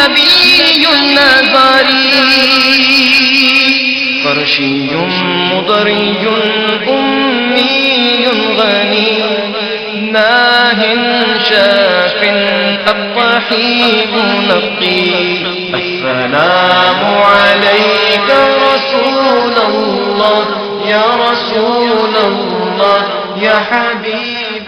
نبي نزاري قرشي مضري أمي غني ناه شاف الطحيب نقي السلام عليك رسول الله يا رسول الله يا حبيب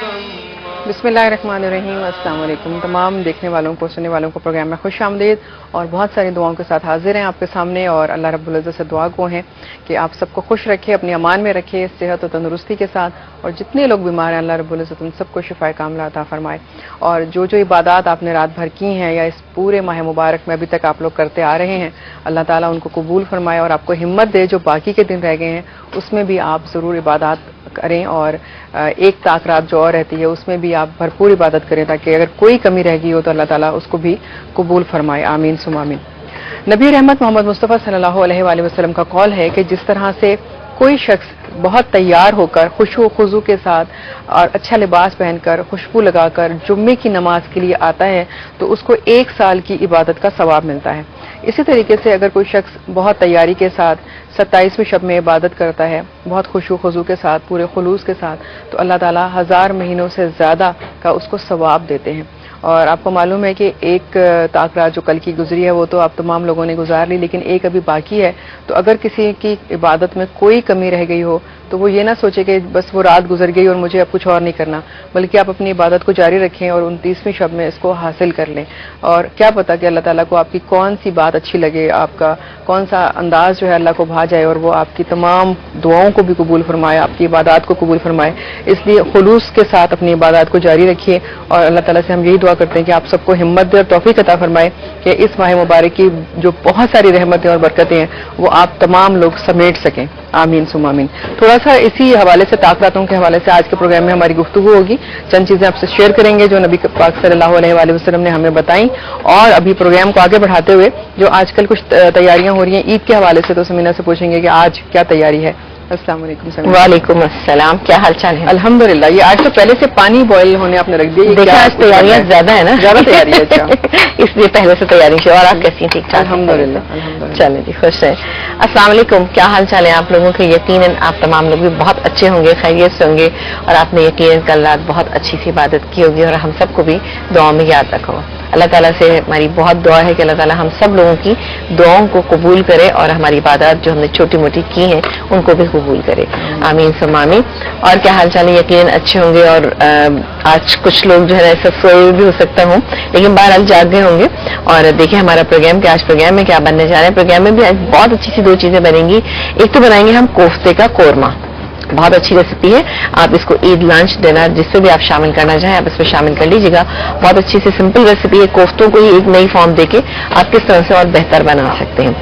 بسم اللہ الرحمن الرحیم. السلام علیکم تمام دیکھنے والوں کو سننے والوں کو پروگرام میں خوش آمدید اور بہت ساری دعاؤں کے ساتھ حاضر ہیں آپ کے سامنے. اور اللہ رب العزت سے دعا گو ہیں کہ آپ سب کو خوش رکھے, اپنی امان میں رکھے, صحت و تندرستی کے ساتھ, اور جتنے لوگ بیمار ہیں اللہ رب العزت ان سب کو شفا کاملہ عطا فرمائے. اور جو عبادات آپ نے رات بھر کی ہیں یا اس پورے ماہ مبارک میں ابھی تک آپ لوگ کرتے آ رہے ہیں, اللہ تعالیٰ ان کو قبول فرمائے اور آپ کو ہمت دے جو باقی کے دن رہ گئے ہیں اس میں بھی آپ ضرور عبادات کریں, اور ایک طاق رات جو اور رہتی ہے اس میں بھی آپ بھرپور عبادت کریں تاکہ اگر کوئی کمی رہ گئی ہو تو اللہ تعالیٰ اس کو بھی قبول فرمائے. آمین ثم آمین. نبی رحمت محمد مصطفیٰ صلی اللہ علیہ وآلہ وسلم کا قول ہے کہ جس طرح سے کوئی شخص بہت تیار ہو کر خشوع و خضوع کے ساتھ اور اچھا لباس پہن کر خوشبو لگا کر جمعے کی نماز کے لیے آتا ہے تو اس کو 1 سال کی عبادت کا ثواب ملتا ہے. اسی طریقے سے اگر کوئی شخص بہت تیاری کے ساتھ 27ویں شب میں عبادت کرتا ہے بہت خشوع و خضوع کے ساتھ پورے خلوص کے ساتھ تو اللہ تعالیٰ 1000 مہینوں سے زیادہ کا اس کو ثواب دیتے ہیں. اور آپ کو معلوم ہے کہ ایک طاق رات جو کل کی گزری ہے وہ تو آپ تمام لوگوں نے گزار لی, لیکن ایک ابھی باقی ہے. تو اگر کسی کی عبادت میں کوئی کمی رہ گئی ہو تو وہ یہ نہ سوچے کہ بس وہ رات گزر گئی اور مجھے اب کچھ اور نہیں کرنا, بلکہ آپ اپنی عبادت کو جاری رکھیں اور 29ویں شب میں اس کو حاصل کر لیں. اور کیا پتا کہ اللہ تعالیٰ کو آپ کی کون سی بات اچھی لگے, آپ کا کون سا انداز جو ہے اللہ کو بھا جائے اور وہ آپ کی تمام دعاؤں کو بھی قبول فرمائے, آپ کی عبادات کو قبول فرمائے. اس لیے خلوص کے ساتھ اپنی عبادات کو جاری رکھیے اور اللہ تعالیٰ سے ہم یہی دعا کرتے ہیں کہ آپ سب کو ہمت دے اور توفیق عطا فرمائے کہ اس ماہ مبارک کی جو بہت ساری رحمتیں اور برکتیں ہیں وہ آپ تمام لوگ سمیٹ سکیں. آمین ثم آمین. تھوڑا سا اسی حوالے سے طاق راتوں کے حوالے سے آج کے پروگرام میں ہماری گفتگو ہوگی. چند چیزیں آپ سے شیئر کریں گے جو نبی پاک صلی اللہ علیہ وآلہ وسلم نے ہمیں بتائیں, اور ابھی پروگرام کو آگے بڑھاتے ہوئے جو آج کل کچھ تیاریاں ہو رہی ہیں عید کے حوالے سے تو سمینا سے پوچھیں گے کہ آج کیا تیاری ہے. السلام علیکم. وعلیکم السلام, کیا حال چال ہے؟ الحمدللہ. یہ آج تو پہلے سے پانی بوائل ہونے آپ نے رکھ دیا, دیکھا آج تیاریاں زیادہ ہے نا, زیادہ تیاری ہے اس لیے پہلے سے تیاری کی. اور آپ کیسی ہیں؟ ٹھیک ٹھاک الحمدللہ. چلیں جی, خوش ہیں. السلام علیکم, کیا حال چال ہے آپ لوگوں کے؟ یقیناً آپ تمام لوگ بھی بہت اچھے ہوں گے, خیریت سے ہوں گے, اور آپ نے یقیناً کل رات بہت اچھی سی عبادت کی ہوگی اور ہم سب کو بھی دعاؤں میں یاد رکھو. اللہ تعالیٰ سے ہماری بہت دعا ہے کہ اللہ تعالیٰ ہم سب لوگوں کی دعاؤں کو قبول کرے اور ہماری عبادات جو ہم نے چھوٹی موٹی کی ہیں ان کو بھی قبول کرے. آمین ثم آمین. اور کیا حال چال ہے؟ یقیناً اچھے ہوں گے. اور آج کچھ لوگ جو ہے نا ایسا سوئے بھی ہو سکتا ہوں, لیکن بہرحال جاگ گئے ہوں گے. اور دیکھیں ہمارا پروگرام کہ آج پروگرام میں کیا بننے جا رہے ہیں. پروگرام میں بھی آج بہت اچھی سی 2 چیزیں بنیں گی. ایک تو بنائیں گے ہم کوفتے کا قورمہ, بہت اچھی ریسیپی ہے. آپ اس کو عید لنچ ڈنر جس سے بھی آپ شامل کرنا چاہیں آپ اس میں شامل کر لیجیے گا. بہت اچھی سی سمپل ریسیپی ہے. کوفتوں کو ہی ایک نئی فارم دے کے آپ کس طرح سے اور بہتر بنا سکتے ہیں.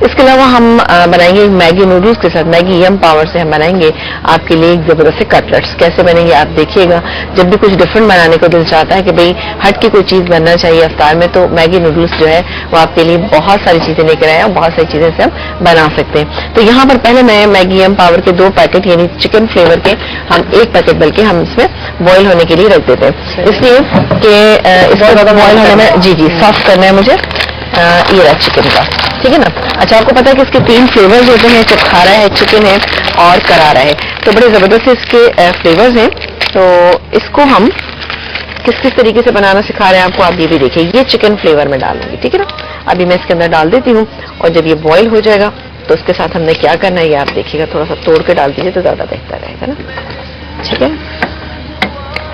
اس کے علاوہ ہم بنائیں گے میگی نوڈلز کے ساتھ, میگی یم پاور سے ہم بنائیں گے آپ کے لیے ایک زبردست سے کٹلیٹس. کیسے بنیں گے آپ دیکھیے گا. جب بھی کچھ ڈفرنٹ بنانے کو دل چاہتا ہے کہ بھئی ہٹ کے کوئی چیز بننا چاہیے افطار میں, تو میگی نوڈلز جو ہے وہ آپ کے لیے بہت ساری چیزیں لے کر آئے اور بہت ساری چیزیں سے ہم بنا سکتے ہیں. تو یہاں پر پہلے میں میگی یم پاور کے 2 پیکٹ یعنی چکن فلیور کے ہم 1 پیکٹ بلکہ ہم اس میں بوائل ہونے کے لیے رکھ دیتے ہیں, اس لیے کہ اس کو زیادہ بوائل ہونے میں جی سافٹ کرنا ہے مجھے. یہ رہا چکن کا, ٹھیک ہے نا. اچھا, آپ کو پتا ہے کہ اس کے 3 فلیورز ہوتے ہیں, کھارا ہے, چکن ہے اور کرارا ہے. تو بڑے زبردست اس کے فلیورز ہیں. تو اس کو ہم کس طریقے سے بنانا سکھا رہے ہیں آپ کو, آپ یہ بھی دیکھیں. یہ چکن فلیور میں ڈالوں گی, ٹھیک ہے نا. ابھی میں اس کے اندر ڈال دیتی ہوں, اور جب یہ بوائل ہو جائے گا تو اس کے ساتھ ہم نے کیا کرنا ہے یہ آپ دیکھیے گا. تھوڑا سا توڑ کے ڈال دیجیے تو زیادہ بہتر رہے گا نا, ٹھیک ہے.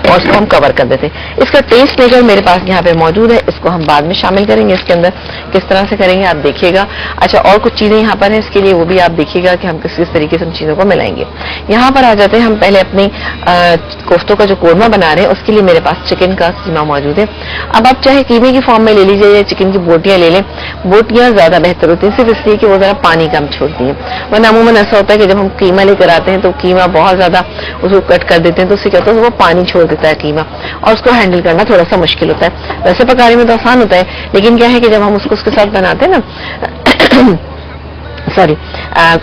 اور اس کو ہم کور کر دیتے ہیں. اس کا ٹیسٹ میکر میرے پاس یہاں پہ موجود ہے, اس کو ہم بعد میں شامل کریں گے اس کے اندر. کس طرح سے کریں گے آپ دیکھیے گا. اچھا, اور کچھ چیزیں یہاں پر ہیں اس کے لیے, وہ بھی آپ دیکھیے گا کہ ہم کس طریقے سے ان چیزوں کو ملائیں گے. یہاں پر آ جاتے ہیں ہم پہلے اپنی کوفتوں کا جو قورمہ بنا رہے ہیں اس کے لیے میرے پاس چکن کا قیمہ موجود ہے. اب آپ چاہے قیمے کی فارم میں لے لیجیے یا چکن کی بوٹیاں لے لیں. بوٹیاں زیادہ بہتر ہوتی ہیں صرف اس لیے کہ وہ ذرا پانی کم چھوڑتی ہیں, ورنہ عموماً ایسا ہوتا ہے کہ جب ہم قیمہ لے کر آتے ہیں تو قیمہ بہت زیادہ اس کو کٹ کر دیتے ہیں, تو اس سے کیا ہوتا ہے وہ پانی چھوڑ دیتا ہے قیمہ, اور اس کو ہینڈل کرنا تھوڑا سا مشکل ہوتا ہے. ویسے پکانے میں تو آسان ہوتا ہے, لیکن کیا ہے کہ جب ہم اس کو اس کے ساتھ بناتے ہیں نا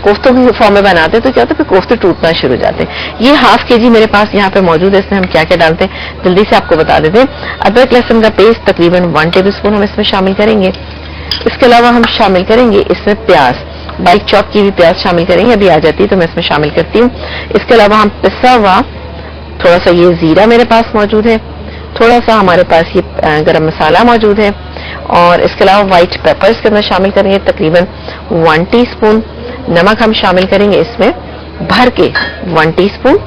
کوفتوں کی فارم میں بناتے ہیں تو کیا ہوتا ہے پھر کوفتے ٹوٹنا شروع ہو جاتے ہیں. یہ ½ kg میرے پاس یہاں پہ موجود ہے. اس میں ہم کیا کیا ڈالتے ہیں جلدی سے آپ کو بتا دیتے ہیں. ادرک لہسن کا پیسٹ تقریباً 1 ٹیبل اسپون ہم اس میں شامل کریں گے. اس کے علاوہ ہم شامل کریں گے اس میں پیاز، باریک چاپ کی بھی پیاز شامل کریں گے، ابھی آ جاتی ہے تو میں اس میں شامل کرتی ہوں. اس کے علاوہ ہم پسا ہوا تھوڑا سا یہ زیرہ میرے پاس موجود ہے، تھوڑا سا ہمارے پاس یہ گرم مسالہ موجود ہے، اور اس کے علاوہ وائٹ پیپر اس کے اندر شامل کریں گے تقریباً 1 ٹی اسپون. نمک ہم شامل کریں گے اس میں بھر کے 1 ٹی اسپون.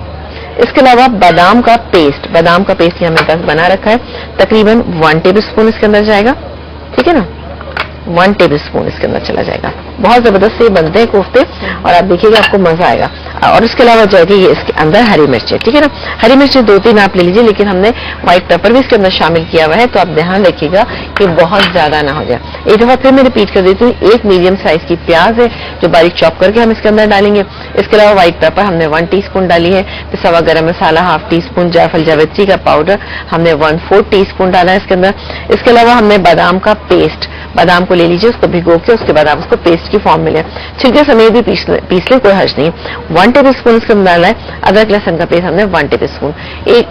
اس کے علاوہ بادام کا پیسٹ یہ ہم نے پاس بنا رکھا ہے، تقریباً 1 ٹیبل اسپون اس کے اندر جائے گا. ٹھیک ہے نا، 1 ٹیبل اسپون اس کے اندر چلا جائے گا. بہت زبردست سے بنتے ہیں کوفتے اور آپ دیکھیے گا آپ کو مزہ آئے گا. اور اس کے علاوہ جائے گا یہ اس کے اندر ہری مرچیں. ٹھیک ہے نا، ہری مرچیں 2-3 آپ لے لیجیے، لیکن ہم نے وائٹ پیپر بھی اس کے اندر شامل کیا ہوا ہے تو آپ دھیان رکھیے گا کہ بہت زیادہ نہ ہو جائے. ایک دفعہ پھر میں ریپیٹ کر دیتی ہوں، ایک میڈیم سائز کی پیاز ہے جو باریک چاپ کر کے ہم اس کے اندر ڈالیں گے. اس کے علاوہ وائٹ پیپر ہم نے 1 ٹی اسپون ڈالی ہے، پسا ہوا گرم مسالہ 1/2 ٹی اسپون، جعفر جاوتری کا پاؤڈر ہم نے 1/4 ٹی اسپون ڈالا ہے اس کے اندر. اس کے علاوہ ہم نے بادام کا پیسٹ، بادام کو لے لیجیے، اس کو بھگو کے اس کے بعد آپ اس کو پیسٹ کی فارم میں لیں، چھلکے سمیت بھی پیس لیں، کوئی حرج نہیں. 1 ٹیبل اسپون اس کے اندر ڈالنا ہے. ادرک لہسن کا پیسٹ ہم نے 1 ٹیبل اسپون.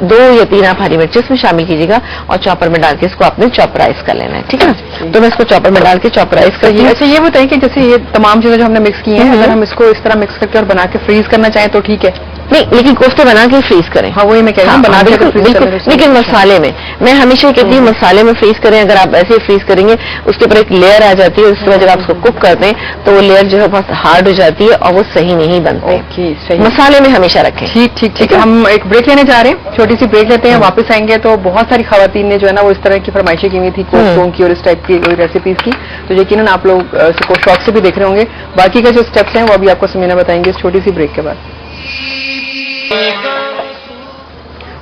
2 یا 3 آپ ہری مرچ اس میں شامل کیجیے گا اور چاپر میں ڈال کے اس کو آپ نے چاپرائز کر لینا ہے. ٹھیک ہے نا، تو میں اس کو چاپر میں ڈال کے چاپرائز کر لیا. اچھا یہ بتائیے کہ جیسے یہ تمام چیزیں جو ہم نے مکس کی ہیں، اگر ہم اس کو اس طرح مکس کر کے اور بنا کے فریز کرنا چاہیں تو ٹھیک ہے؟ نہیں، لیکن کوفتے بنا کے فریز کریں. ہاں وہی میں کہہ رہی ہوں، بنا بالکل. لیکن مسالے میں ہمیشہ کہتی ہوں مسالے میں فریز کریں. اگر آپ ایسے فریز کریں گے اس کے اوپر ایک لیئر آ جاتی ہے، اس کے بعد جب آپ اس کو کوک کرتے ہیں تو وہ لیئر جو ہے بہت ہارڈ ہو جاتی ہے اور وہ صحیح نہیں بنتے. مسالے میں ہمیشہ رکھیں. ٹھیک ہے. ہم ایک بریک لینے جا رہے ہیں، چھوٹی سی بریک لیتے ہیں، واپس آئیں گے. تو بہت ساری خواتین نے جو ہے نا وہ اس طرح کی فرمائشیں کی ہوئی تھی کوفتوں کی اور اس ٹائپ کی ریسیپیز کی، تو یقیناً آپ لوگ اس کو شوق سے بھی دیکھ رہے ہوں گے. باقی کا جو اسٹیپس ہیں وہ ابھی آپ کو سمینا بتائیں گے اس چھوٹی سی بریک کے بعد.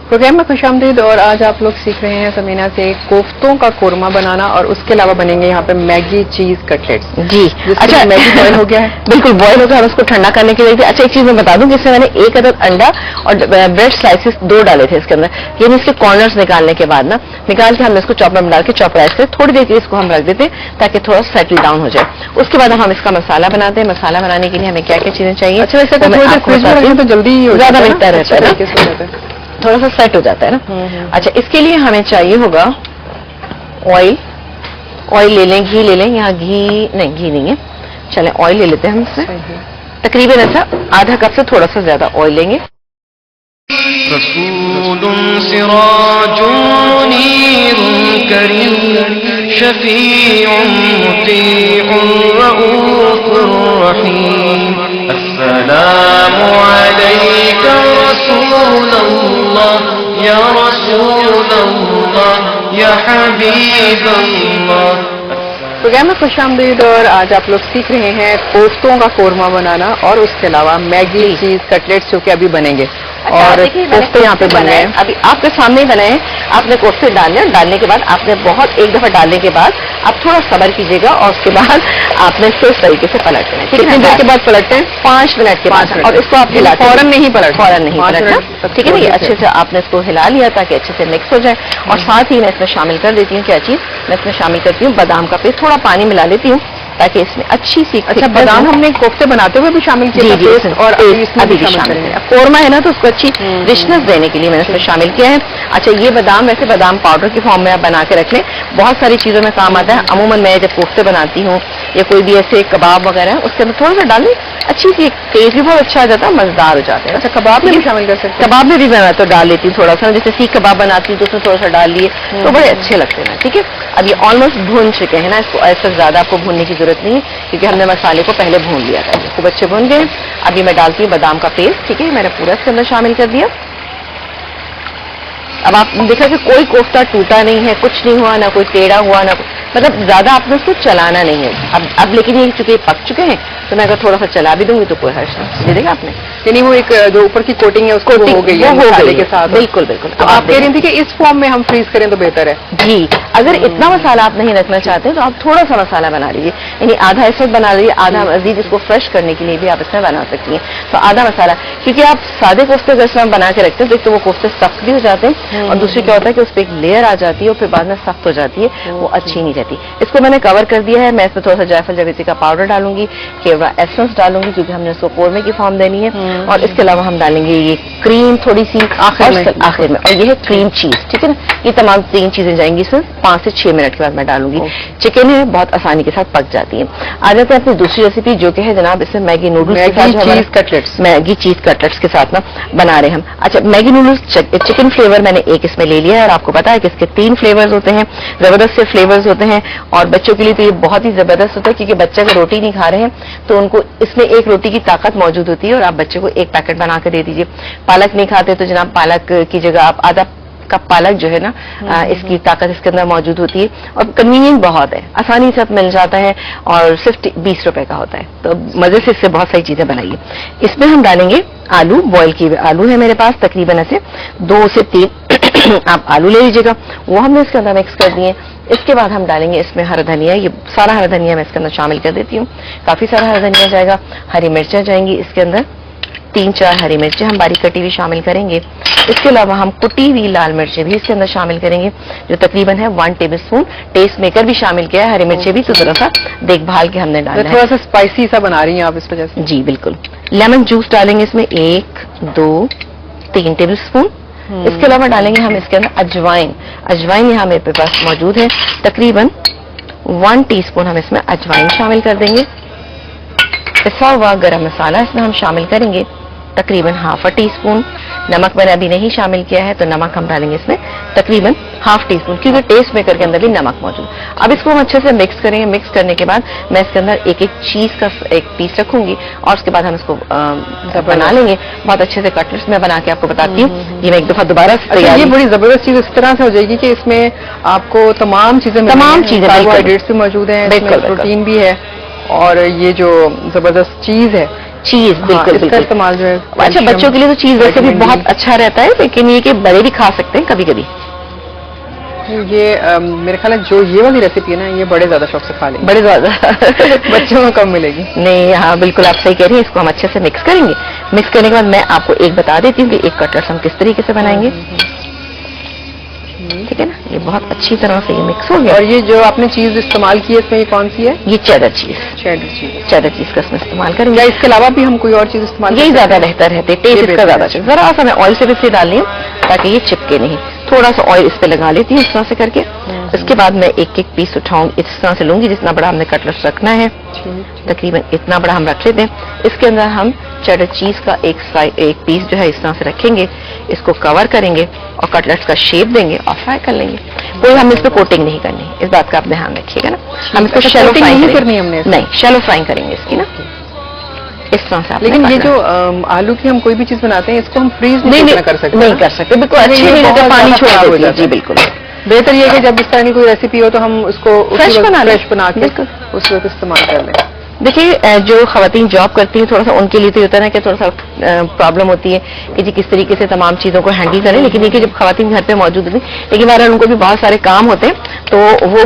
پروگرام میں خوش آمدید. اور آج آپ لوگ سیکھ رہے ہیں سمینا سے کوفتوں کا قورمہ بنانا، اور اس کے علاوہ بنیں گے یہاں پہ میگی چیز کٹلیٹس. جی اچھا، میگی بوائل ہو گیا ہے، بالکل بوائل ہو گیا، اور اس کو ٹھنڈا کرنے کے لیے. اچھا ایک چیز میں بتا دوں کہ اس میں میں نے 1 عدد انڈا اور بریڈ سلائسز 2 ڈالے تھے اس کے اندر. یعنی اس کے کارنرز نکالنے کے بعد نکال کے ہم نے اس کو چاپر میں ڈال کے چاپرائز کریں. تھوڑی دیر کے لیے اس کو ہم رکھ دیتے ہیں تاکہ تھوڑا سیٹل ڈاؤن ہو جائے. اس کے بعد ہم اس کا مسالہ بناتے ہیں. مسالہ بنانے کے لیے ہمیں کیا کیا چیزیں چاہیے؟ اچھا ویسے تو جلدی زیادہ بہتر رہتا ہے، تھوڑا سا سیٹ ہو جاتا ہے نا. اچھا اس کے لیے ہمیں چاہیے ہوگا آئل لے لیں، گھی لے لیں. یہاں گھی نہیں ہے، چلیں آئل لے لیتے ہیں ہم اس سے. تقریباً ایسا آدھا کپ سے تھوڑا سا زیادہ آئل لیں گے. رسول سراج منیر کریم شفیع مطیع رؤوف رحیم السلام علیک رسول اللہ یا رسول اللہ یا حبیب اللہ. پروگرام میں خوش آمدید. اور آج آپ لوگ سیکھ رہے ہیں کوفتوں کا قورمہ بنانا اور اس کے علاوہ میگی چیز کٹلیٹس جو کہ ابھی بنیں گے. اور کوفتے یہاں پہ بنے ہیں، ابھی آپ کے سامنے ہی بنے ہیں. آپ نے کوفتے ڈالنے، ڈالنے کے بعد آپ نے ایک دفعہ ڈالنے کے بعد آپ تھوڑا صبر کیجیے گا اور اس کے بعد آپ نے اس طریقے سے پلٹنا ہے. کتنی دیر کے بعد پلٹتے ہیں؟ 5 منٹ کے بعد. اور اس کو آپ فوراً نہیں پلٹنا. ٹھیک ہے نا، اچھے سے آپ نے اس کو ہلا لیا تاکہ اچھے سے مکس ہو جائے. اور ساتھ ہی میں اس میں شامل کر دیتی ہوں کیا چیز، میں اس میں شامل کرتی ہوں بادام کا پیسٹ. تھوڑا پانی ملا لیتی ہوں تاکہ اس میں اچھی سی. اچھا بادام ہم نے کوفتے بناتے ہوئے بھی شامل کیا اور ابھی شامل ہے. قورمہ ہے نا تو اس کو اچھی ریچنس دینے کے لیے میں نے اس میں شامل کیا ہے. اچھا یہ بادام ویسے بادام پاؤڈر کی فارم میں آپ بنا کے رکھ لیں، بہت ساری چیزوں میں کام آتا ہے. عموماً میں جب کوفتے بناتی ہوں یا کوئی بھی ایسے کباب وغیرہ اس کے اندر تھوڑا سا ڈال دیں، اچھی سی ٹیسٹ بھی بہت اچھا آ جاتا ہے، مزیدار ہو جاتے ہیں. اچھا کباب میں بھی شامل کر سکتے ہیں؟ کباب میں بھی میں تو ڈال لیتی ہوں تھوڑا سا، جیسے سیخ کباب بناتی ہوں تو اس میں تھوڑا سا ڈال لیے تو بڑے اچھے لگتے ہیں. ٹھیک ہے، اب یہ آلموسٹ بھون چکے ہیں نا، اس کو ایسا زیادہ آپ کو بھوننے کی ضرورت نہیں ہے کیونکہ ہم نے مسالے کو پہلے بھون لیا تھا. خوب اچھے بھون گئے. ابھی میں ڈالتی ہوں بادام کا پیسٹ. ٹھیک ہے، میں نے پورا اس کے اندر شامل کر دیا. اب آپ دیکھا کہ کوئی کوفتہ ٹوٹا نہیں ہے، کچھ نہیں ہوا، نہ کوئی ٹیڑھا ہوا، نہ مطلب زیادہ آپ نے اس کو چلانا نہیں ہے. اب لیکن یہ چونکہ پک چکے ہیں تو میں اگر تھوڑا سا چلا بھی دوں گی تو کوئی حرج نہیں. دے دے گا آپ نے، یعنی وہ ایک جو اوپر کی کوٹنگ ہے اس کو ہو گئی ہے مسالے کے ساتھ. بالکل بالکل. تو آپ کہہ رہی تھی کہ اس فارم میں ہم فریز کریں تو بہتر ہے. جی اگر اتنا مسالہ آپ نہیں رکھنا چاہتے تو آپ تھوڑا سا مسالہ بنا لیجیے، یعنی آدھا اس وقت بنا لیجیے، آدھا مزید اس کو فریش کرنے کے لیے بھی آپ اس میں بنا سکتی ہیں. تو آدھا مسالہ، کیونکہ آپ سادے کوفتے اگر اس میں بنا کے رکھتے ہیں تو ایک تو وہ کوفتے سخت بھی ہو جاتے ہیں اور دوسری کیا ہوتا ہے کہ اس پہ ایک لیئر آ جاتی ہے اور پھر بعد میں سخت ہو جاتی ہے، وہ اچھی نہیں رہتی. اس کو میں نے کور کر دیا ہے. میں اس میں تھوڑا سا جعفر جاویتری کا پاؤڈر ڈالوں گی، کیوڑا ایسنس ڈالوں گی کیونکہ ہم نے اس کو قورمے کی فارم دینی ہے. اور اس کے علاوہ ہم ڈالیں گے یہ کریم تھوڑی سی آخر میں اور یہ ہے کریم چیز. ٹھیک ہے نا, یہ تمام 3 چیزیں جائیں گی اس میں 5 سے 6 منٹ کے بعد میں ڈالوں گی. چکن ہے بہت آسانی کے ساتھ پک جاتی ہے. آ جاتے ہیں اپنی دوسری ریسیپی جو کہ ہے جناب اس میں میگی نوڈلس کے ساتھ میگی چیز کٹلیٹس کے ساتھ نا بنا رہے ہم. اچھا میگی نوڈلس چکن فلیور میں نے ایک اس میں لے لیا ہے اور آپ کو پتا ہے کہ اس کے 3 فلیورز ہوتے ہیں, زبردست سے فلیورز ہوتے ہیں اور بچوں کے لیے تو یہ بہت ہی زبردست ہوتا ہے کیونکہ بچے اگر روٹی نہیں کھا رہے ہیں تو ان کو اس میں ایک روٹی کی طاقت موجود ہوتی ہے اور آپ بچے کو ایک پیکٹ بنا کے دے دیجیے. پالک نہیں کھاتے تو جناب پالک کی جگہ آپ آدھا کپ پالک جو ہے نا اس کی طاقت اس کے اندر موجود ہوتی ہے اور کنوینئنٹ بہت ہے, آسانی سے مل جاتا ہے اور صرف 20 روپے کا ہوتا ہے. تو مزے سے اس سے بہت ساری چیزیں بنائیے. اس میں ہم ڈالیں گے آلو, بوائل کیے ہوئے آلو ہے میرے پاس تقریباً ایسے 2 سے 3 آپ آلو لے لیجیے گا, وہ ہم نے اس کے اندر مکس کر دیے. اس کے بعد ہم ڈالیں گے اس میں ہرا دھنیا, یہ سارا ہرا دھنیا میں اس کے اندر شامل کر دیتی ہوں. کافی سارا ہرا دھنیا جائے گا. ہری مرچیں جائیں گی اس کے اندر 3-4 ہری مرچیں ہم باریک کٹی ہوئی شامل کریں گے. اس کے علاوہ ہم کٹی ہوئی لال مرچیں بھی اس کے اندر شامل کریں گے جو تقریباً ہے 1 ٹیبل اسپون. ٹیسٹ میکر بھی شامل کیا ہے, ہری مرچیں بھی تو ذرا سا دیکھ بھال کے ہم نے ڈالا ہے. تھوڑا سا اسپائسی سا بنا رہی ہیں آپ اس وجہ سے. جی بالکل. لیمن جوس ڈالیں گے اس میں 1 2 3 ٹیبل اسپون. اس کے علاوہ ڈالیں گے ہم اس کے اندر اجوائن. اجوائن یہاں میرے پاس موجود ہے تقریباً 1 ٹی اسپون ہم اس میں اجوائن شامل کر دیں گے. پسا ہوا گرم مسالہ اس میں ہم شامل کریں گے تقریباً ½ ٹی اسپون. نمک میں نے ابھی نہیں شامل کیا ہے تو نمک ہم ڈالیں گے اس میں تقریباً ½ ٹی اسپون کیونکہ ٹیسٹ میکر کے اندر بھی نمک موجود. اب اس کو ہم اچھے سے مکس کریں گے. مکس کرنے کے بعد میں اس کے اندر ایک چیز کا ایک پیس رکھوں گی اور اس کے بعد ہم اس کو بنا لیں گے. بہت اچھے سے کٹلیٹس میں بنا کے آپ کو بتاتی ہوں. یہ میں ایک دفعہ دوبارہ یہ بڑی زبردست چیز اس طرح سے ہو جائے گی کہ اس میں آپ کو تمام چیزیں کاربوہائیڈریٹس بھی موجود ہیں, پروٹین بھی ہے اور یہ جو زبردست چیز ہے چیز بالکل اس کا استعمال جو ہے. اچھا بچوں کے لیے تو چیز ویسے بھی بہت اچھا رہتا ہے لیکن یہ کہ بڑے بھی کھا سکتے ہیں کبھی کبھی. یہ میرے خیال ہے جو یہ والی ریسیپی ہے نا یہ بڑے زیادہ شوق سے کھا لیں گے, بڑے زیادہ بچوں کو کم ملے گی. نہیں ہاں بالکل آپ صحیح کہہ رہی ہیں. اس کو ہم اچھے سے مکس کریں گے. مکس کرنے کے بعد میں آپ کو ایک بتا دیتی ہوں کہ ایک کٹلیٹ ہم کس طریقے سے بنائیں گے. ٹھیک ہے نا, یہ بہت اچھی طرح سے یہ مکس ہو گیا. اور یہ جو آپ نے چیز استعمال کی ہے اس میں یہ کون سی ہے؟ یہ چیڈر چیز. چیڈر چیز کا اس میں استعمال کریں گے. اس کے علاوہ بھی ہم کوئی اور چیز استعمال یہی زیادہ بہتر ہے, ٹیسٹ اس کا زیادہ اچھا. ذرا سا میں آئل سے بھی ڈال لیں تاکہ یہ چپکے نہیں. تھوڑا سا آئل اس پہ لگا لیتی ہوں اس طرح سے کر کے. اس کے بعد میں ایک پیس اٹھاؤں اس طرح سے لوں گی جتنا بڑا ہم نے کٹلیٹ رکھنا ہے تقریباً اتنا بڑا ہم رکھ لیتے ہیں. اس کے اندر ہم چیڈر چیز کا ایک پیس جو ہے اس طرح سے رکھیں گے. اس کو کور کریں گے اور کٹلیٹ کا شیپ دیں گے اور فرائی کر لیں گے. کوئی ہم اس پہ کوٹنگ نہیں کرنی, اس بات کا آپ دھیان رکھیے گا نا. ہم اس کو شیلو فرائی کرنی نہیں شیلو فرائی کریں گے اس کی نا اس طرح سے. لیکن یہ جو آلو کی ہم کوئی بھی چیز بناتے ہیں اس کو ہم فریز نہیں کر سکتے. نہیں کر سکتے بالکل. اچھی پانی چھوڑا ہو جاتا ہے. جی بالکل. بہتر یہ کہ جب اس طرح کی کوئی ریسیپی ہو تو ہم اس کو فریش بنا کے اس وقت استعمال کر لیں. دیکھیے جو خواتین جاب کرتی ہیں تھوڑا سا ان کے لیے تو ہوتا ہے نا کہ تھوڑا سا پرابلم ہوتی ہے کہ جی کس طریقے سے تمام چیزوں کو ہینڈل کریں. لیکن یہ کہ جب خواتین گھر پہ موجود ہوتی ہیں لیکن بہرحال ان کو بھی بہت سارے کام ہوتے ہیں تو وہ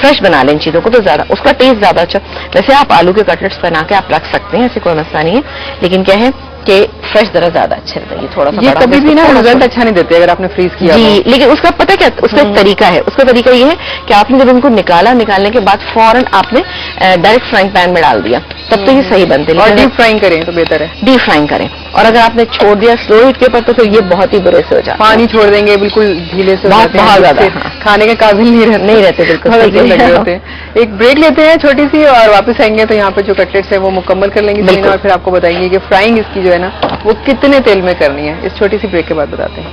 فریش بنا لیں ان چیزوں کو تو زیادہ اس کا ٹیسٹ زیادہ اچھا. ویسے آپ آلو کے کٹلیٹس بنا کے آپ رکھ سکتے ہیں, ایسے کوئی مسئلہ نہیں ہے, لیکن کیا ہے کہ فریش ذرا زیادہ اچھے رہتے ہیں. تھوڑا سا یہ کبھی بھی نا رزلٹ اچھا نہیں دیتے اگر آپ نے فریز کیا. جی لیکن اس کا پتہ کیا اس کا ایک طریقہ ہے. اس کا طریقہ یہ ہے کہ آپ نے جب ان کو نکالنے کے بعد فوراً آپ نے ڈائریکٹ فرائنگ پین میں ڈال دیا تب تو یہ صحیح بنتے ہیں. اور ڈیپ فرائنگ کریں تو بہتر ہے. ڈیپ فرائنگ کریں اور اگر آپ نے چھوڑ دیا سلو ہیٹ کے اوپر تو پھر یہ بہت ہی برے سے ہو جاتا ہے. پانی چھوڑ دیں گے بالکل ڈھیلے سے بہت زیادہ کھانے کے قابل نہیں رہتے بالکل. ایک بریک لیتے ہیں چھوٹی سی اور واپس آئیں گے تو یہاں پہ جو کٹلیٹس ہیں وہ مکمل کر لیں گے اور پھر آپ کو بتائیں گے کہ فرائنگ اس کی جو ہے نا وہ کتنے تیل میں کرنی ہے. اس چھوٹی سی بریک کے بعد بتاتے ہیں.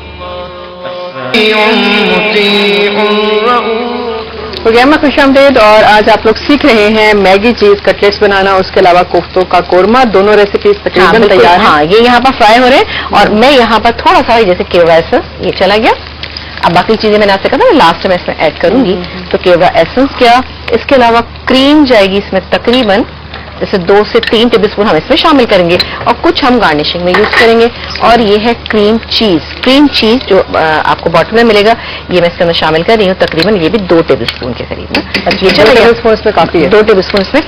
پروگرام میں خوش آمدید. اور آج آپ لوگ سیکھ رہے ہیں میگی چیز کٹلیٹس بنانا, اس کے علاوہ کوفتوں کا قورمہ. دونوں ریسیپیز تقریباً تیار ہیں. ہاں یہ یہاں پر فرائی ہو رہے ہیں اور میں یہاں پر تھوڑا سا جیسے کیوڑا ایسنس یہ چلا گیا. اب باقی چیزیں میں نے آپ سے کہا تھا لاسٹ میں اس میں ایڈ کروں گی تو کیوڑا ایسنس کیا. اس کے علاوہ کریم جائے گی اس میں تقریباً جیسے 2 سے 3 ٹیبل اسپون ہم اس میں شامل کریں گے اور کچھ ہم گارنشنگ میں یوز کریں گے. اور یہ ہے کریم چیز جو آپ کو باٹل میں ملے گا یہ میں اس کے اندر شامل کر رہی ہوں تقریباً یہ بھی 2 ٹیبل اسپون کے قریب. یہ 2 ٹیبل اسپون اس میں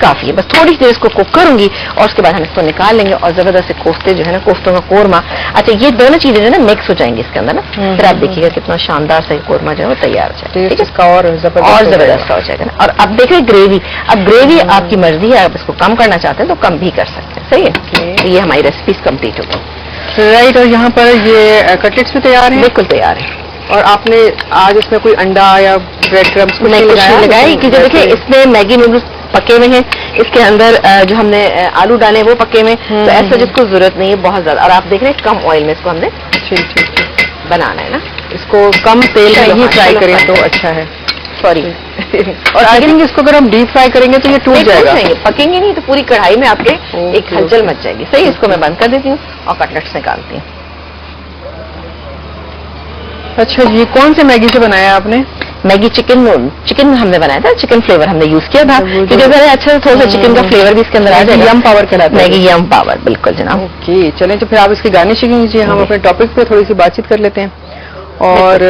کافی ہے. بس تھوڑی دیر اس کو کوک کروں گی اور اس کے بعد ہم اس کو نکال لیں گے اور زبردست سے کوفتے جو ہے نا کوفتوں کا قورمہ. اچھا یہ دونوں چیزیں جو ہے نا مکس ہو جائیں گی اس کے اندر نا پھر آپ دیکھیے گا کتنا شاندار سا قورمہ جو ہے وہ تیار ہو جائے گا اور زبردست ہو جائے گا. اور اب دیکھ رہے گریوی, اب گریوی آپ کی مرضی ہے, آپ اس کو کم کرنا چاہتے ہیں تو کم بھی کر سکتے ہیں. صحیح ہے. یہ ہماری ریسیپیز کمپلیٹ ہو گئی. رائٹ. اور یہاں پر یہ کٹلیٹس بھی تیار ہیں؟ بالکل تیار ہے. اور آپ نے آج اس میں کوئی انڈا یا بریڈ کرمس نہیں لگایا کہ جو دیکھیں اس میں میگی نوڈلس پکے ہوئے ہیں, اس کے اندر جو ہم نے آلو ڈالے وہ پکے ہوئے ہیں, تو ایسا جس کو ضرورت نہیں ہے بہت زیادہ. اور آپ دیکھ رہے ہیں کم آئل میں اس کو ہم نے بنانا ہے نا, اس کو کم تیل میں ہی فرائی کریں تو اچھا ہے. سوری. اور آئی تھنک اس کو اگر ہم ڈیپ فرائی کریں گے تو یہ ٹوٹ جائے گا. پکیں گے نہیں تو پوری کڑھائی میں آپ کے ایک ہلچل مچ جائے گی. صحیح. اس کو میں بند کر دیتی ہوں اور کٹلیٹس نکالتی ہوں. اچھا جی, کون سے میگی سے بنایا آپ نے؟ میگی چکن ہم نے بنایا تھا, چکن فلیور ہم نے یوز کیا تھا کیونکہ اچھا تھوڑا سا چکن کا فلیور بھی اس کے اندر آ جائے گا. یم پاور کہلاتا ہے. میگی یم پاور, بالکل جناب. اوکے, چلیں تو پھر آپ اس کی گارنشنگ کیجیے. ہم اپنے ٹاپک پہ تھوڑی سی بات چیت کر لیتے ہیں اور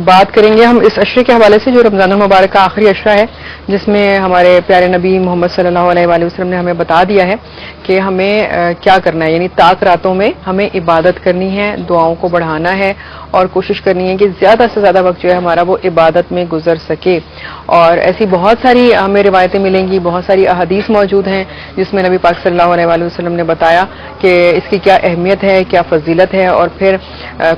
بات کریں گے ہم اس عشرے کے حوالے سے جو رمضان المبارک کا آخری عشرہ ہے, جس میں ہمارے پیارے نبی محمد صلی اللہ علیہ وآلہ وسلم نے ہمیں بتا دیا ہے کہ ہمیں کیا کرنا ہے. یعنی طاق راتوں میں ہمیں عبادت کرنی ہے, دعاؤں کو بڑھانا ہے اور کوشش کرنی ہے کہ زیادہ سے زیادہ وقت جو ہے ہمارا وہ عبادت میں گزر سکے. اور ایسی بہت ساری ہمیں روایتیں ملیں گی, بہت ساری احادیث موجود ہیں جس میں نبی پاک صلی اللہ علیہ وآلہ وسلم نے بتایا کہ اس کی کیا اہمیت ہے, کیا فضیلت ہے. اور پھر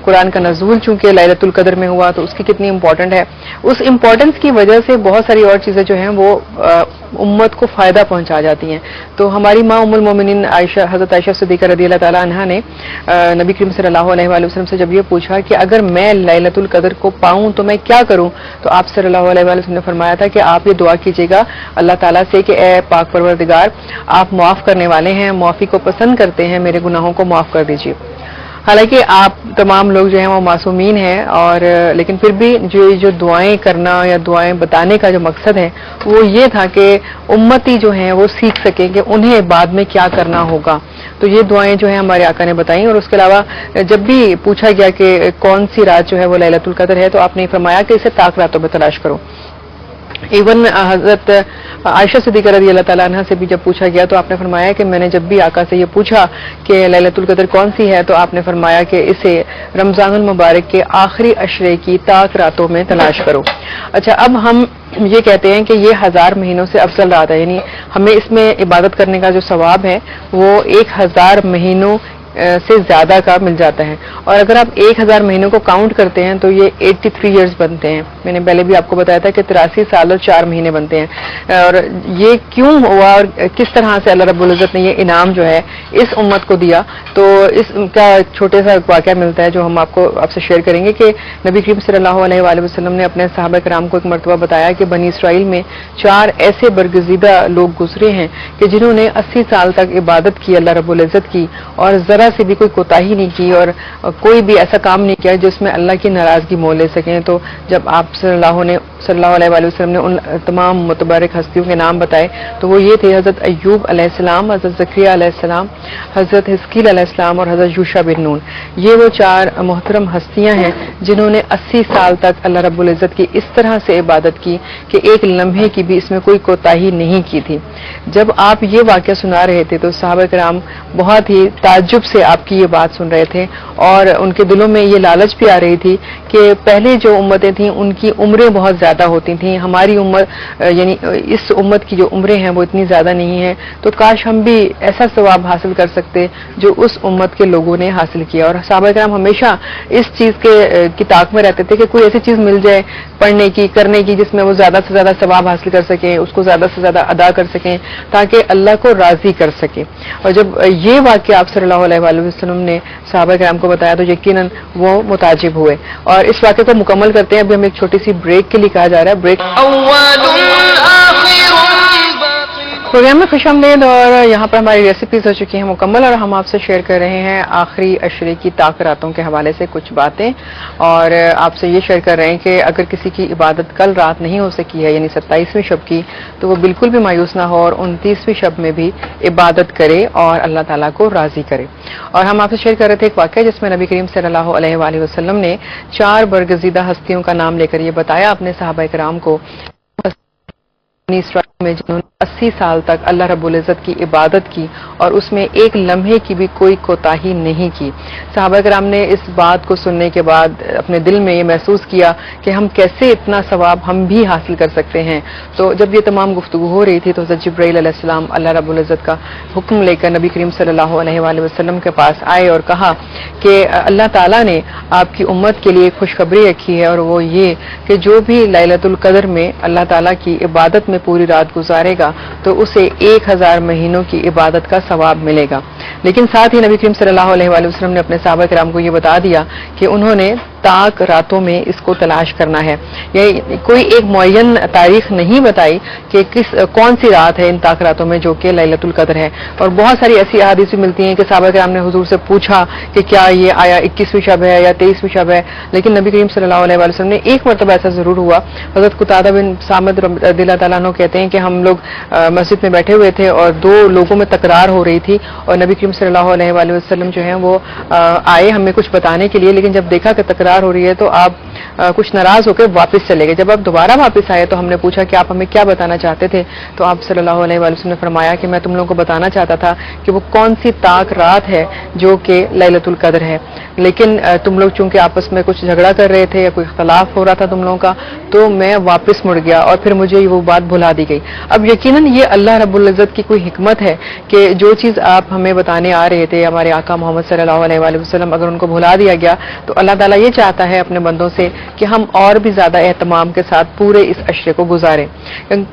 قرآن کا نزول چونکہ لیلۃ القدر میں ہوا تو اس کی کتنی امپورٹنٹ ہے. اس امپورٹنس کی وجہ سے بہت ساری اور چیزیں جو ہیں وہ امت کو فائدہ پہنچا جاتی ہیں. تو ہماری ماں ام المومنین عائشہ, حضرت عائشہ صدیقہ رضی اللہ تعالیٰ عنہا نے نبی کریم صلی اللہ علیہ وآلہ وسلم سے جب یہ پوچھا کہ اگر میں لیلۃ القدر کو پاؤں تو میں کیا کروں, تو آپ صلی اللہ علیہ وآلہ وسلم نے فرمایا تھا کہ آپ یہ دعا کیجیے گا اللہ تعالیٰ سے کہ اے پاک پروردگار, آپ معاف کرنے والے ہیں, معافی کو پسند کرتے ہیں, میرے گناہوں کو معاف کر دیجیے. حالانکہ آپ تمام لوگ جو ہیں وہ معصومین ہیں, اور لیکن پھر بھی جو دعائیں کرنا یا دعائیں بتانے کا جو مقصد ہے وہ یہ تھا کہ امتی جو ہیں وہ سیکھ سکیں کہ انہیں بعد میں کیا کرنا ہوگا. تو یہ دعائیں جو ہیں ہمارے آقا نے بتائیں. اور اس کے علاوہ جب بھی پوچھا گیا کہ کون سی رات جو ہے وہ لیلۃ القدر ہے, تو آپ نے فرمایا کہ اسے طاق راتوں میں تلاش کرو. ایون حضرت عائشہ صدیقہ رضی اللہ تعالیٰ عنہ سے بھی جب پوچھا گیا تو آپ نے فرمایا کہ میں نے جب بھی آقا سے یہ پوچھا کہ لیلۃ القدر کون سی ہے, تو آپ نے فرمایا کہ اسے رمضان المبارک کے آخری عشرے کی طاق راتوں میں تلاش کرو. اچھا, اب ہم یہ کہتے ہیں کہ یہ 1000 مہینوں سے افضل رات ہے, یعنی ہمیں اس میں عبادت کرنے کا جو ثواب ہے وہ 1000 مہینوں سے زیادہ کا مل جاتا ہے. اور اگر آپ 1000 مہینوں کو کاؤنٹ کرتے ہیں تو یہ 83 ایئرز بنتے ہیں. میں نے پہلے بھی آپ کو بتایا تھا کہ 83 سال اور 4 مہینے بنتے ہیں. اور یہ کیوں ہوا اور کس طرح سے اللہ رب العزت نے یہ انعام جو ہے اس امت کو دیا, تو اس کا چھوٹے سا واقعہ ملتا ہے جو ہم آپ سے شیئر کریں گے کہ نبی کریم صلی اللہ علیہ وآلہ وسلم نے اپنے صحابہ کرام کو ایک مرتبہ بتایا کہ بنی اسرائیل میں 4 ایسے برگزیدہ لوگ گزرے ہیں کہ جنہوں نے 80 سال تک عبادت کی اللہ رب العزت کی, اور ذرا سے بھی کوئی کوتاہی نہیں کی اور کوئی بھی ایسا کام نہیں کیا جس میں اللہ کی ناراضگی مول لے سکیں. تو جب آپ صلی اللہ علیہ وآلہ وسلم نے ان تمام متبرک ہستیوں کے نام بتائے تو وہ یہ تھے حضرت ایوب علیہ السلام, حضرت زکریا علیہ السلام, حضرت حزقیل علیہ السلام اور حضرت یوشع بن نون. یہ وہ 4 محترم ہستیاں ہیں جنہوں نے 80 سال تک اللہ رب العزت کی اس طرح سے عبادت کی کہ ایک لمحے کی بھی اس میں کوئی کوتاہی نہیں کی تھی. جب آپ یہ واقعہ سنا رہے تھے تو صحابہ کرام بہت ہی تعجب سے آپ کی یہ بات سن رہے تھے, اور ان کے دلوں میں یہ لالچ بھی آ رہی تھی کہ پہلے جو امتیں تھیں ان کی عمریں بہت زیادہ ہوتی تھیں, ہماری عمر یعنی اس امت کی جو عمریں ہیں وہ اتنی زیادہ نہیں ہیں, تو کاش ہم بھی ایسا ثواب حاصل کر سکتے جو اس امت کے لوگوں نے حاصل کیا. اور صحابہ کرام ہمیشہ اس چیز کی طاق میں رہتے تھے کہ کوئی ایسی چیز مل جائے پڑھنے کی, کرنے کی, جس میں وہ زیادہ سے زیادہ ثواب حاصل کر سکیں, اس کو زیادہ سے زیادہ ادا کر سکیں تاکہ اللہ کو راضی کر سکیں. اور جب یہ واقعہ آپ صلی اللہ علیہ وآلہ وسلم نے صحابہ کرام کو بتایا تو یقیناً وہ متعجب ہوئے. اور اس واقعے کو مکمل کرتے ہیں. ابھی ہم ایک چھوٹی سی بریک کے لیے کہا جا رہا ہے, بریک. پروگرام میں خوش آمدید. اور یہاں پر ہماری ریسیپیز ہو چکی ہیں مکمل, اور ہم آپ سے شیئر کر رہے ہیں آخری عشرے کی طاق راتوں کے حوالے سے کچھ باتیں, اور آپ سے یہ شیئر کر رہے ہیں کہ اگر کسی کی عبادت کل رات نہیں ہو سکی ہے, یعنی 27ویں شب کی, تو وہ بالکل بھی مایوس نہ ہو اور 29ویں شب میں بھی عبادت کرے اور اللہ تعالیٰ کو راضی کرے. اور ہم آپ سے شیئر کر رہے تھے ایک واقعہ جس میں نبی کریم صلی اللہ علیہ وآلہ وسلم نے 4 برگزیدہ ہستیوں کا نام لے کر یہ بتایا اپنے صحابہ کرام کو اسرائیل میں جنہوں نے 80 سال تک اللہ رب العزت کی عبادت کی اور اس میں ایک لمحے کی بھی کوئی کوتاہی نہیں کی. صحابہ کرام نے اس بات کو سننے کے بعد اپنے دل میں یہ محسوس کیا کہ ہم کیسے اتنا ثواب ہم بھی حاصل کر سکتے ہیں. تو جب یہ تمام گفتگو ہو رہی تھی تو حضرت جبرائیل علیہ السلام اللہ رب العزت کا حکم لے کر نبی کریم صلی اللہ علیہ وآلہ وسلم کے پاس آئے اور کہا کہ اللہ تعالیٰ نے آپ کی امت کے لیے خوشخبری رکھی ہے، اور وہ یہ کہ جو بھی لیلۃ القدر میں اللہ تعالیٰ کی عبادت میں پوری رات گزارے گا تو اسے 1000 مہینوں کی عبادت کا ثواب ملے گا. لیکن ساتھ ہی نبی کریم صلی اللہ علیہ وآلہ وسلم نے اپنے صحابہ کرام کو یہ بتا دیا کہ انہوں نے تاک راتوں میں اس کو تلاش کرنا ہے. یہ کوئی ایک معین تاریخ نہیں بتائی کہ کون سی رات ہے ان تاک راتوں میں جو کہ لیلۃ القدر ہے. اور بہت ساری ایسی احادیث بھی ملتی ہیں کہ صحابہ کرام نے حضور سے پوچھا کہ کیا یہ آیا 21ویں شب ہے یا 23ویں شب ہے، لیکن نبی کریم صلی اللہ علیہ وآلہ وسلم نے ایک مرتبہ ایسا ضرور ہوا. حضرت قتادہ بن صامت رضی اللہ تعالیٰ عنہ کہتے ہیں کہ ہم لوگ مسجد میں بیٹھے ہوئے تھے اور 2 لوگوں میں تکرار ہو رہی تھی، اور نبی کریم صلی اللہ علیہ وآلہ وسلم جو ہیں وہ آئے ہمیں کچھ بتانے کے لیے، لیکن جب دیکھا کہ تکرار ہو رہی ہے تو آپ کچھ ناراض ہو کے واپس چلے گئے. جب آپ دوبارہ واپس آئے تو ہم نے پوچھا کہ آپ ہمیں کیا بتانا چاہتے تھے، تو آپ صلی اللہ علیہ وآلہ وسلم نے فرمایا کہ میں تم لوگوں کو بتانا چاہتا تھا کہ وہ کون سی تاک رات ہے جو کہ لیلۃ القدر ہے، لیکن تم لوگ چونکہ آپس میں کچھ جھگڑا کر رہے تھے یا کوئی اختلاف ہو رہا تھا تم لوگوں کا، تو میں واپس مڑ گیا اور پھر مجھے وہ بات بھلا دی گئی. اب یقیناً یہ اللہ رب العزت کی کوئی حکمت ہے کہ جو چیز آپ ہمیں بتانے آ رہے تھے ہمارے آقا محمد صلی اللہ علیہ وآلہ وسلم اگر ان کو بھلا دیا گیا تو اللہ تعالیٰ یہ چاہتا ہے اپنے بندوں سے کہ ہم اور بھی زیادہ اہتمام کے ساتھ پورے اس عشرے کو گزاریں.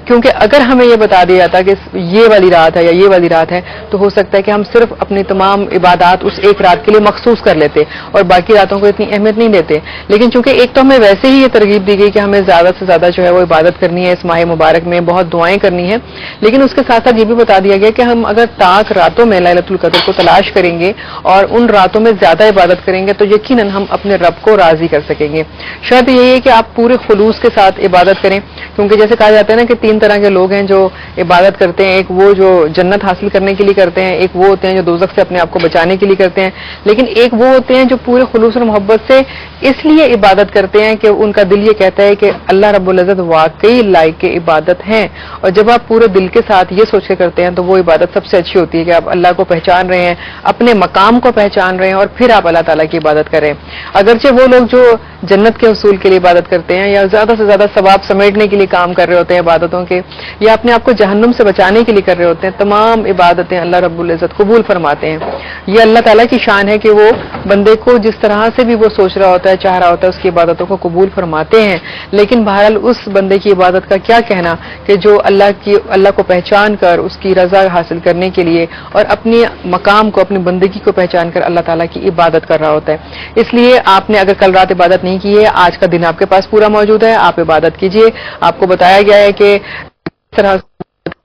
کیونکہ اگر ہمیں یہ بتا دیا جاتا کہ یہ والی رات ہے یا یہ والی رات ہے تو ہو سکتا ہے کہ ہم صرف اپنی تمام عبادات اس ایک رات کے لیے مخصوص کر لیتے اور باقی راتوں کو اتنی اہمیت نہیں دیتے. لیکن چونکہ ایک تو ہمیں ویسے ہی یہ ترغیب دی گئی کہ ہمیں زیادہ سے زیادہ جو ہے وہ عبادت کرنی ہے اس ماہ مبارک میں، بہت دعائیں کرنی ہیں، لیکن اس کے ساتھ ساتھ یہ بھی بتا دیا گیا کہ ہم اگر تاک راتوں میں لیلۃ القدر کو تلاش کریں گے اور ان راتوں میں زیادہ عبادت کریں گے تو یقیناً ہم اپنے رب کو راضی کر سکیں گے. شرط یہی ہے کہ آپ پورے خلوص کے ساتھ عبادت کریں، کیونکہ جیسے کہا جاتا ہے نا کہ 3 طرح کے لوگ ہیں جو عبادت کرتے ہیں. ایک وہ جو جنت حاصل کرنے کے لیے کرتے ہیں، ایک وہ ہوتے ہیں جو دوزخ سے اپنے آپ کو بچانے کے لیے کرتے ہیں، لیکن ایک وہ ہوتے ہیں جو پورے خلوص اور محبت سے اس لیے عبادت کرتے ہیں کہ ان کا دل یہ کہتا ہے کہ اللہ رب العزت واقعی لائق عبادت ہیں. اور جب آپ پورے دل کے ساتھ یہ سوچ کے کرتے ہیں تو وہ عبادت سب سے اچھی ہوتی ہے کہ آپ اللہ کو پہچان رہے ہیں، اپنے مقام کو پہچان رہے ہیں اور پھر آپ اللہ تعالیٰ کی عبادت کریں. اگرچہ وہ لوگ جو جنت کے حصول کے لیے عبادت کرتے ہیں یا زیادہ سے زیادہ ثواب سمیٹنے کے لیے کام کر رہے ہوتے ہیں عبادتوں کے، یا اپنے آپ کو جہنم سے بچانے کے لیے کر رہے ہوتے ہیں، تمام عبادتیں اللہ رب العزت قبول فرماتے ہیں. یہ اللہ تعالیٰ کی شان ہے کہ وہ بندے کو جس طرح سے بھی وہ سوچ رہا ہوتا ہے، چاہ رہا ہوتا ہے، اس کی عبادتوں کو قبول فرماتے ہیں. لیکن بہرحال اس بندے کی عبادت کا کیا کہنا کہ جو اللہ کو پہچان کر اس کی رضا حاصل کرنے کے لیے اور اپنی مقام کو، اپنی بندگی کو پہچان کر اللہ تعالیٰ کی عبادت کر رہا ہوتا ہے. اس لیے آپ نے اگر کل رات عبادت نہیں کی ہے، آج کا دن آپ کے پاس پورا موجود ہے، آپ عبادت کیجئے. آپ کو بتایا گیا ہے کہ اس طرح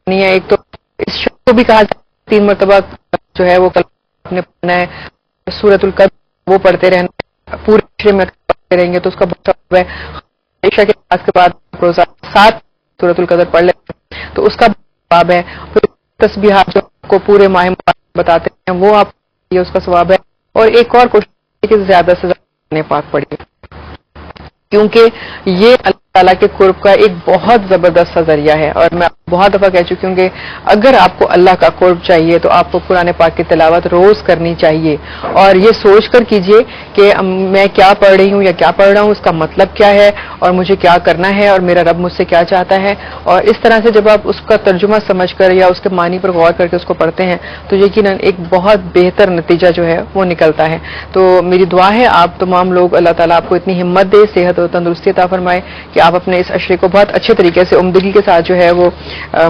نہیں ہے. ایک تو اس شب کو بھی کہا 3 مرتبہ جو ہے وہ کل نے پڑھنا ہے. سورۃ القدر وہ پڑھتے رہنا، پورے عشرے میں پڑھتے رہیں گے تو اس کا بہت ثواب ہے. عشاء کے نماز کے بعد روزہ 7 سورۃ القدر پڑھ لیں تو اس کا ثواب ہے. پھر تسبیحات جو کو پورے ماہ بتاتے ہیں وہ آپ اس کا ثواب ہے. اور ایک اور کوشش کہ زیادہ سے زیادہ پاک پڑھیے، کیونکہ یہ اللہ تعالیٰ کے قرب کا ایک بہت زبردست ذریعہ ہے. اور میں بہت دفعہ کہہ چکی ہوں کہ اگر آپ کو اللہ کا قرب چاہیے تو آپ کو قرآن پاک کی تلاوت روز کرنی چاہیے، اور یہ سوچ کر کیجئے کہ میں کیا پڑھ رہی ہوں یا کیا پڑھ رہا ہوں، اس کا مطلب کیا ہے اور مجھے کیا کرنا ہے اور میرا رب مجھ سے کیا چاہتا ہے. اور اس طرح سے جب آپ اس کا ترجمہ سمجھ کر یا اس کے معنی پر غور کر کے اس کو پڑھتے ہیں تو یقیناً ایک بہت بہتر نتیجہ جو ہے وہ نکلتا ہے. تو میری دعا ہے آپ تمام لوگ، اللہ تعالیٰ آپ کو اتنی ہمت دے، صحت اور تندرستی عطا فرمائے کہ آپ اپنے اس عشرے کو بہت اچھے طریقے سے عمدگی کے ساتھ جو ہے وہ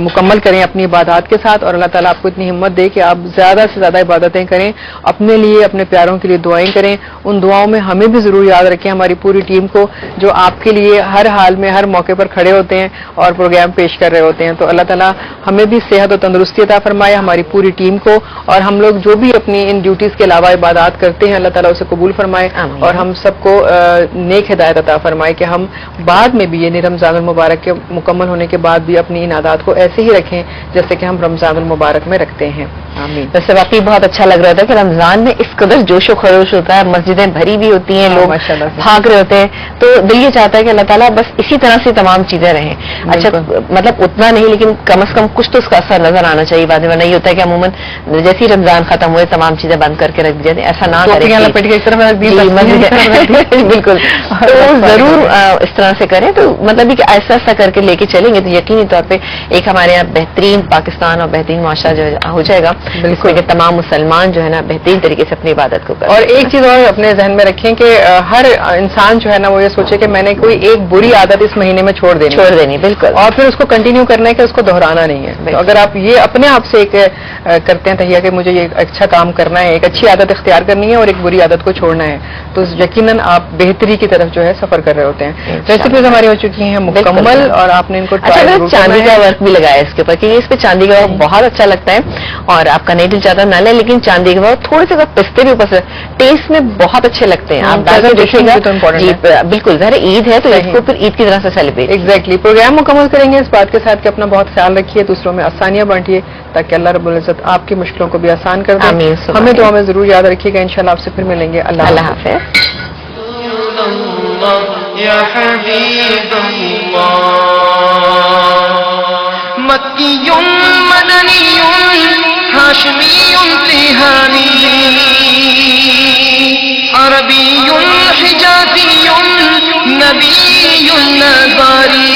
مکمل کریں اپنی عبادات کے ساتھ. اور اللہ تعالیٰ آپ کو اتنی ہمت دے کہ آپ زیادہ سے زیادہ عبادتیں کریں، اپنے لیے، اپنے پیاروں کے لیے دعائیں کریں. ان دعاؤں میں ہمیں بھی ضرور یاد رکھیں، ہماری پوری ٹیم کو جو آپ کے لیے ہر حال میں ہر موقع پر کھڑے ہوتے ہیں اور پروگرام پیش کر رہے ہوتے ہیں. تو اللہ تعالیٰ ہمیں بھی صحت و تندرستی عطا فرمائے، ہماری پوری ٹیم کو، اور ہم لوگ جو بھی اپنی ان ڈیوٹیز کے علاوہ عبادات کرتے ہیں اللہ تعالیٰ اسے قبول فرمائے. اور ہم سب کو نیک ہدایت عطا فرمائے کہ ہم بعد میں بھی، یعنی رمضان المبارک کے مکمل ہونے کے بعد بھی اپنی ان عادات معاملات کو ایسے ہی رکھیں جیسے کہ ہم رمضان المبارک میں رکھتے ہیں. آمین. ویسے واقعی بہت اچھا لگ رہا تھا کہ رمضان میں اس قدر جوش و خروش ہوتا ہے, مسجدیں بھری بھی ہوتی ہیں, لوگ بھاگ رہے ہوتے ہیں, تو دل یہ چاہتا ہے کہ اللہ تعالیٰ بس اسی طرح سے تمام چیزیں رہیں. اچھا مطلب اتنا نہیں لیکن کم از کم کچھ تو اس کا اثر نظر آنا چاہیے. بعد میں نہیں ہوتا ہے کہ عموماً جیسے ہی رمضان ختم ہوئے تمام چیزیں بند کر کے رکھ دی جاتی ہیں, ایسا نہ کریں. بالکل, تو ضرور اس طرح سے کریں. تو مطلب کہ ایسا ایسا کر کے لے کے چلیں گے تو یقینی طور پہ ایک ہمارے یہاں بہترین پاکستان اور بہترین معاشرہ جو ہو جائے گا. بالکل, کہ تمام مسلمان جو ہے نا بہترین طریقے سے اپنی عبادت کو کریں. اور ایک چیز اور اپنے ذہن میں رکھیں کہ ہر انسان جو ہے نا وہ یہ سوچے کہ میں نے کوئی ایک بری عادت اس مہینے میں چھوڑ دینی. بالکل, اور پھر اس کو کنٹینیو کرنا ہے کہ اس کو دہرانا نہیں ہے. تو اگر آپ یہ اپنے آپ سے ایک کرتے ہیں تہیا کہ مجھے یہ اچھا کام کرنا ہے, ایک اچھی عادت اختیار کرنی ہے اور ایک بری عادت کو چھوڑنا ہے, تو یقیناً آپ بہتری کی طرف جو ہے سفر کر رہے ہوتے ہیں. ریسیپیز ہماری ہو چکی ہیں مکمل اور آپ نے ان کو چاندی کا ورک بھی لگایا اس کے اوپر, کیونکہ اس پہ چاندی کا ورک بہت اچھا لگتا ہے. اور آپ کا نہیں دل چاہتا نہ لیں, لیکن چاندی کے ورک تھوڑے سے پستے بھی اوپر سے ٹیسٹ میں بہت اچھے لگتے ہیں. آپ دیکھیے گا بالکل ظاہر عید ہے تو اس کو پھر عید کی طرح سے سیلیبریٹ. ایگزیکٹلی, پروگرام مکمل کریں گے اس بات کے ساتھ کہ اپنا بہت خیال رکھیے, دوسروں میں آسانیاں بانٹیے تاکہ اللہ رب العزت آپ کی مشکلوں کو بھی آسان کر دے. ہمیں دعا میں ضرور یاد رکھیے گا. انشاءاللہ آپ سے پھر ملیں گے. اللہ حافظ. یا حبیب اللہ مکی مدنی ہاشمی تہانی عربی حجازی نبی نظاری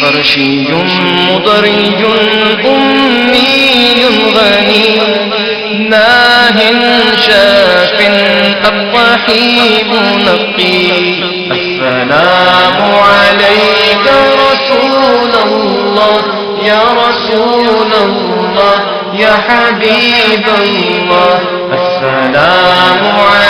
قرشی مضری امی غنی ناہ شاف الرحیم نقی السلام علیک رسول اللہ یا رسول اللہ یا حبیب اللہ السلام علیک